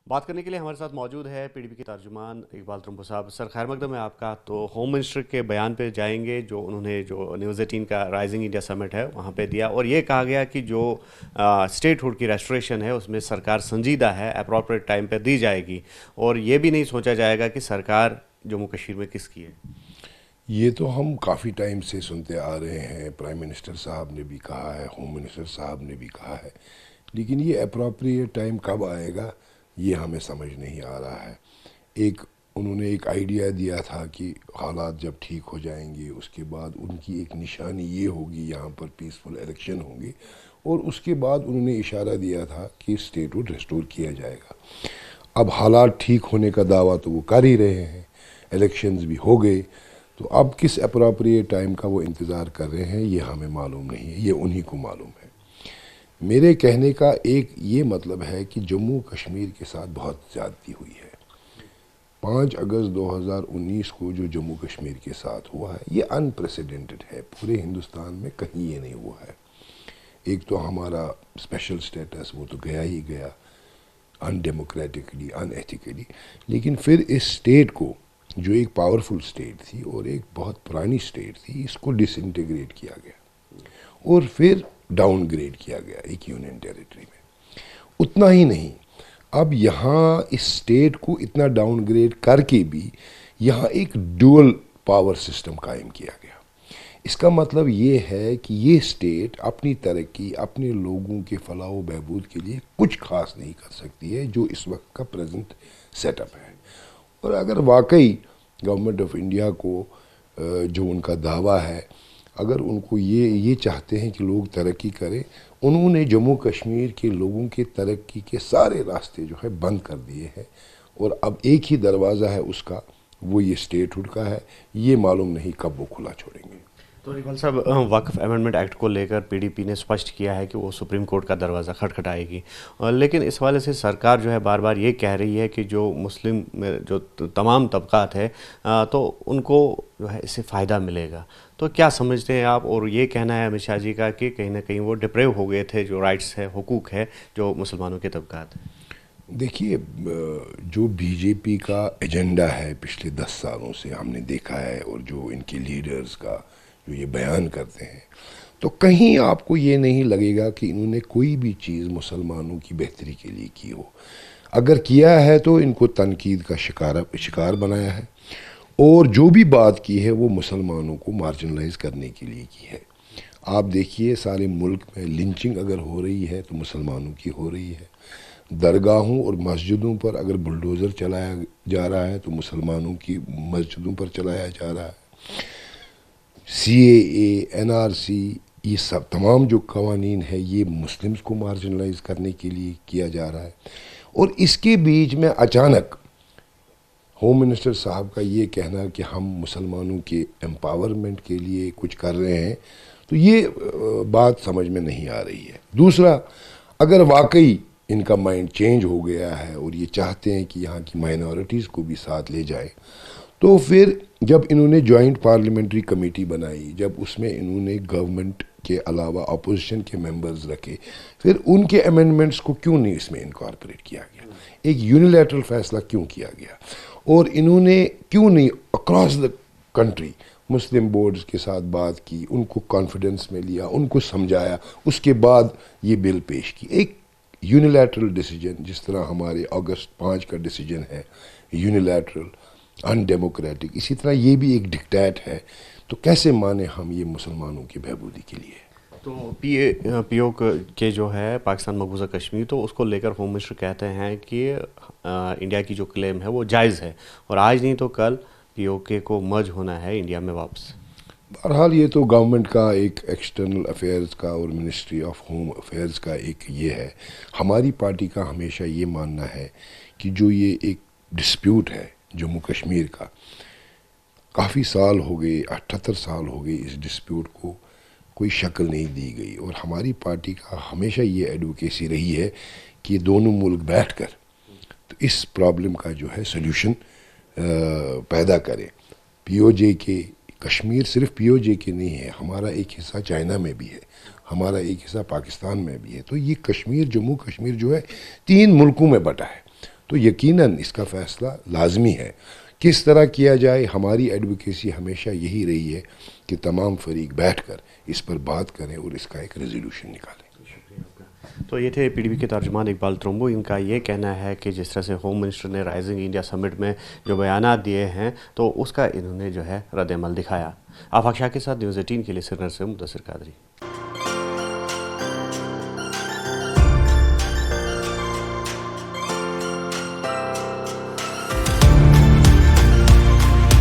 بات کرنے کے لیے ہمارے ساتھ موجود ہے پی ڈی پی کے ترجمان اقبال ترنپو صاحب. سر خیر مقدم ہے آپ کا. تو ہوم منسٹر کے بیان پہ جائیں گے جو انہوں نے جو نیوز 18 کا رائزنگ انڈیا سمٹ ہے وہاں پہ دیا, اور یہ کہا گیا کہ جو اسٹیٹ ہوڈ کی ریسٹوریشن ہے اس میں سرکار سنجیدہ ہے, اپروپریٹ ٹائم پہ دی جائے گی, اور یہ بھی نہیں سوچا جائے گا کہ سرکار جموں کشمیر میں کس کی ہے. یہ تو ہم کافی ٹائم سے سنتے آ رہے ہیں. پرائم منسٹر صاحب نے بھی کہا ہے, ہوم منسٹر صاحب نے بھی کہا ہے, لیکن یہ اپروپریٹ ٹائم کب آئے گا یہ ہمیں سمجھ نہیں آ رہا ہے. انہوں نے ایک آئیڈیا دیا تھا کہ حالات جب ٹھیک ہو جائیں گے اس کے بعد ان کی ایک نشانی یہ ہوگی یہاں پر پیسفل الیکشن ہوں گے, اور اس کے بعد انہوں نے اشارہ دیا تھا کہ اسٹیٹ ہوڈ ریسٹور کیا جائے گا. اب حالات ٹھیک ہونے کا دعویٰ تو وہ کر ہی رہے ہیں, الیکشنز بھی ہو گئے, تو اب کس اپروپریٹ ٹائم کا وہ انتظار کر رہے ہیں یہ ہمیں معلوم نہیں ہے, یہ انہی کو معلوم ہے. میرے کہنے کا ایک یہ مطلب ہے کہ جموں کشمیر کے ساتھ بہت زیادتی ہوئی ہے. 5 اگست 2019 کو جو جموں کشمیر کے ساتھ ہوا ہے یہ انپریسیڈنٹڈ ہے, پورے ہندوستان میں کہیں یہ نہیں ہوا ہے. ایک تو ہمارا اسپیشل سٹیٹس وہ تو گیا ہی گیا, ان ڈیموکریٹکلی, ان ایتھیکلی, لیکن پھر اس اسٹیٹ کو جو ایک پاورفل اسٹیٹ تھی اور ایک بہت پرانی اسٹیٹ تھی اس کو ڈس انٹیگریٹ کیا گیا اور پھر ڈاؤن گریڈ کیا گیا ایک یونین ٹیریٹری میں. اتنا ہی نہیں, اب یہاں اس اسٹیٹ کو اتنا ڈاؤن گریڈ کر کے بھی یہاں ایک ڈوئل پاور سسٹم قائم کیا گیا. اس کا مطلب یہ ہے کہ یہ اسٹیٹ اپنی ترقی, اپنے لوگوں کے فلاح و بہبود کے لیے کچھ خاص نہیں کر سکتی ہے جو اس وقت کا پریزنٹ سیٹ اپ ہے. اور اگر واقعی گورنمنٹ آف انڈیا کو جو ان کا دعویٰ ہے, اگر ان کو یہ چاہتے ہیں کہ لوگ ترقی کریں, انہوں نے جموں کشمیر کے لوگوں کے ترقی کے سارے راستے جو ہے بند کر دیے ہیں, اور اب ایک ہی دروازہ ہے اس کا, وہ یہ اسٹیٹ ہوڈ کا ہے. یہ معلوم نہیں کب وہ کھلا چھوڑیں گے. تو اقبال صاحب, وقف امینڈمنٹ ایکٹ کو لے کر پی ڈی پی نے اسپشٹ کیا ہے کہ وہ سپریم کورٹ کا دروازہ کھٹکھٹائے گی, لیکن اس حوالے سے سرکار جو ہے بار بار یہ کہہ رہی ہے کہ جو مسلم جو تمام طبقات ہے تو ان کو جو ہے اس سے فائدہ ملے گا. تو کیا سمجھتے ہیں آپ, اور یہ کہنا ہے امت شاہ جی کا کہ کہیں نہ کہیں وہ ڈپریو ہو گئے تھے, جو رائٹس ہے, حقوق ہے جو مسلمانوں کے طبقات ہیں. دیکھیے, جو بی جے پی کا ایجنڈا ہے پچھلے 10 سالوں سے ہم نے دیکھا ہے, اور جو ان کے لیڈرز کا جو یہ بیان کرتے ہیں, تو کہیں آپ کو یہ نہیں لگے گا کہ انہوں نے کوئی بھی چیز مسلمانوں کی بہتری کے لیے کی ہو. اگر کیا ہے تو ان کو تنقید کا شکار بنایا ہے, اور جو بھی بات کی ہے وہ مسلمانوں کو مارجنلائز کرنے کے لیے کی ہے. آپ دیکھیے سارے ملک میں لنچنگ اگر ہو رہی ہے تو مسلمانوں کی ہو رہی ہے. درگاہوں اور مسجدوں پر اگر بلڈوزر چلایا جا رہا ہے تو مسلمانوں کی مسجدوں پر چلایا جا رہا ہے. سی اے اے, این آر سی, یہ سب تمام جو قوانین ہے یہ مسلمز کو مارجنلائز کرنے کے لیے کیا جا رہا ہے. اور اس کے بیچ میں اچانک ہوم منسٹر صاحب کا یہ کہنا کہ ہم مسلمانوں کے امپاورمنٹ کے لیے کچھ کر رہے ہیں, تو یہ بات سمجھ میں نہیں آ رہی ہے. دوسرا, اگر واقعی ان کا مائنڈ چینج ہو گیا ہے اور یہ چاہتے ہیں کہ یہاں کی مائنورٹیز کو بھی ساتھ لے جائیں, تو پھر جب انہوں نے جوائنٹ پارلیمنٹری کمیٹی بنائی, جب اس میں انہوں نے گورنمنٹ کے علاوہ اپوزیشن کے ممبرز رکھے, پھر ان کے امینڈمنٹس کو کیوں نہیں اس میں انکارپوریٹ کیا گیا, ایک یونیلیٹرل فیصلہ کیوں کیا گیا, اور انہوں نے کیوں نہیں across the country Muslim boards کے ساتھ بات کی, ان کو کانفیڈنس میں لیا, ان کو سمجھایا, اس کے بعد یہ بل پیش کی. ایک یونیلیٹرل ڈیسیجن, جس طرح ہمارے اگست 5 کا ڈیسیجن ہے یونیلیٹرل, ان ڈیموکریٹک, اسی طرح یہ بھی ایک ڈکٹیٹ ہے. تو کیسے مانیں ہم یہ مسلمانوں کی بہبودی کے لیے؟ تو پی او کے جو ہے پاکستان مقبوضہ کشمیر, تو اس کو لے کر ہوم منسٹر کہتے ہیں کہ انڈیا کی جو کلیم ہے وہ جائز ہے, اور آج نہیں تو کل پی او کے کو مرج ہونا ہے انڈیا میں واپس. بہرحال یہ تو گورنمنٹ کا ایک ایکسٹرنل افیئرز کا اور منسٹری آف ہوم افیئرز کا ایک یہ ہے. ہماری پارٹی کا ہمیشہ یہ ماننا ہے کہ جو یہ ایک ڈسپیوٹ ہے جموں کشمیر کا, کافی سال ہو گئے, 78 سال ہو گئے اس ڈسپیوٹ کو کوئی شکل نہیں دی گئی, اور ہماری پارٹی کا ہمیشہ یہ ایڈوکیسی رہی ہے کہ دونوں ملک بیٹھ کر تو اس پرابلم کا جو ہے سلیوشن پیدا کریں. پی او جے کے کشمیر صرف پی او جے کے نہیں ہے, ہمارا ایک حصہ چائنا میں بھی ہے, ہمارا ایک حصہ پاکستان میں بھی ہے. تو یہ کشمیر, جموں کشمیر جو ہے 3 ملکوں میں بٹا ہے. تو یقیناً اس کا فیصلہ لازمی ہے. کس طرح کیا جائے، ہماری ایڈوکیسی ہمیشہ یہی رہی ہے کہ تمام فریق بیٹھ کر اس پر بات کریں اور اس کا ایک ریزولوشن نکالیں. تو یہ تھے پی ڈی پی کے ترجمان اقبال ترنگو. ان کا یہ کہنا ہے کہ جس طرح سے ہوم منسٹر نے رائزنگ انڈیا سمٹ میں جو بیانات دیے ہیں تو اس کا انہوں نے جو ہے رد عمل دکھایا. آفاق شاہ کے ساتھ نیوز 18 کے لیے سرینگر سے مدثر قادری.